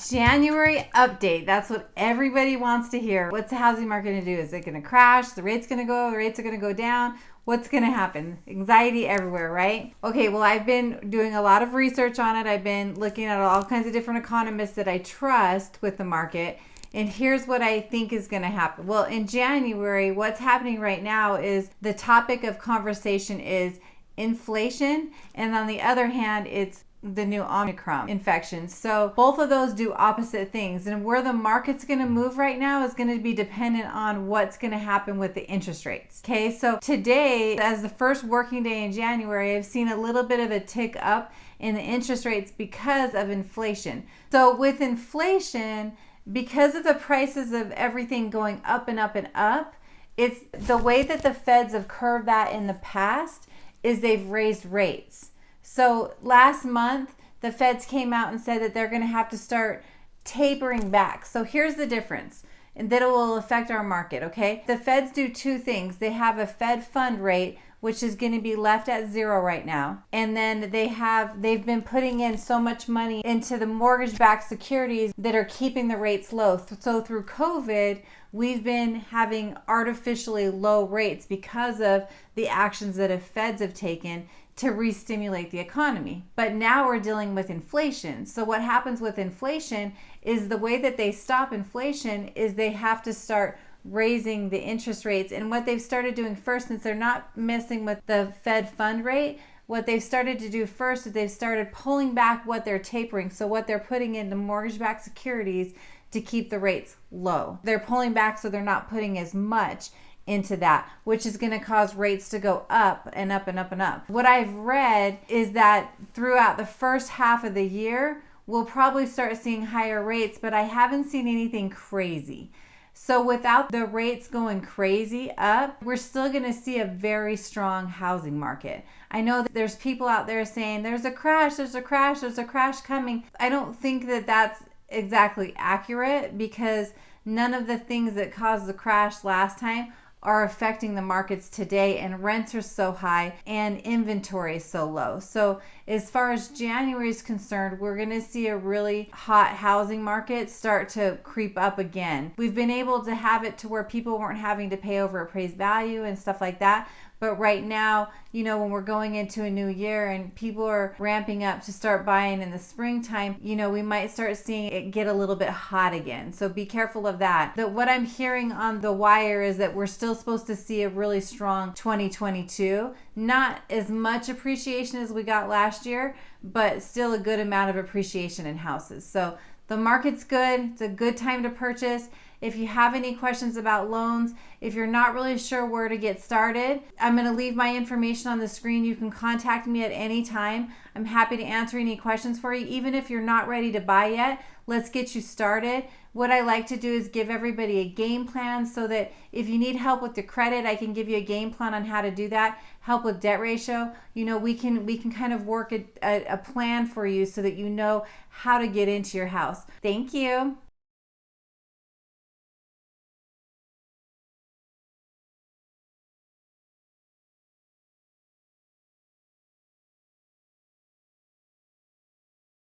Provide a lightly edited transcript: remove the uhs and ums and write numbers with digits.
January update. That's what everybody wants to hear. What's the housing market going to do? Is it going to crash? The rates going to go? The rates are going to go down? What's going to happen? Anxiety everywhere, right? Okay, well, I've been doing a lot of research on it. I've been looking at all kinds of different economists that I trust with the market. And here's what I think is going to happen. Well, in January, what's happening right now is the topic of conversation is inflation. And on the other hand, it's the new Omicron infection. So both of those do opposite things. And where the market's going to move right now is going to be dependent on what's going to happen with the interest rates. Okay, so today, as the first working day in January, I've seen a little bit of a tick up in the interest rates because of inflation. So with inflation, because of the prices of everything going up and up and up, it's the way that the feds have curved that in the past is they've raised rates. So last month, the feds came out and said that they're going to have to start tapering back. So here's the difference, and that it will affect our market, okay? The feds do two things. They have a Fed fund rate, which is going to be left at 0 right now. And then they've been putting in so much money into the mortgage-backed securities that are keeping the rates low. So through COVID, we've been having artificially low rates because of the actions that the feds have taken to re-stimulate the economy. But now we're dealing with inflation. So what happens with inflation is the way that they stop inflation is they have to start raising the interest rates. And what they've started doing first, since they're not messing with the Fed fund rate, what they've started to do first is they've started pulling back what they're tapering. So what they're putting into mortgage-backed securities to keep the rates low. They're pulling back so they're not putting as much into that, which is going to cause rates to go up and up and up and up. What I've read is that throughout the first half of the year, we'll probably start seeing higher rates, but I haven't seen anything crazy. So without the rates going crazy up, we're still going to see a very strong housing market. I know that there's people out there saying there's a crash coming. I don't think that that's exactly accurate because none of the things that caused the crash last time are affecting the markets today, and rents are so high and inventory is so low. So as far as January is concerned, we're going to see a really hot housing market start to creep up again. We've been able to have it to where people weren't having to pay over appraised value and stuff like that. But right now, when we're going into a new year and people are ramping up to start buying in the springtime, we might start seeing it get a little bit hot again. So be careful of that. But what I'm hearing on the wire is that we're still supposed to see a really strong 2022. Not as much appreciation as we got last year, but still a good amount of appreciation in houses. So the market's good. It's a good time to purchase. If you have any questions about loans, if you're not really sure where to get started, I'm going to leave my information on the screen. You can contact me at any time. I'm happy to answer any questions for you. Even if you're not ready to buy yet, let's get you started. What I like to do is give everybody a game plan so that if you need help with the credit, I can give you a game plan on how to do that. Help with debt ratio. We can kind of work a plan for you so that you know how to get into your house. Thank you.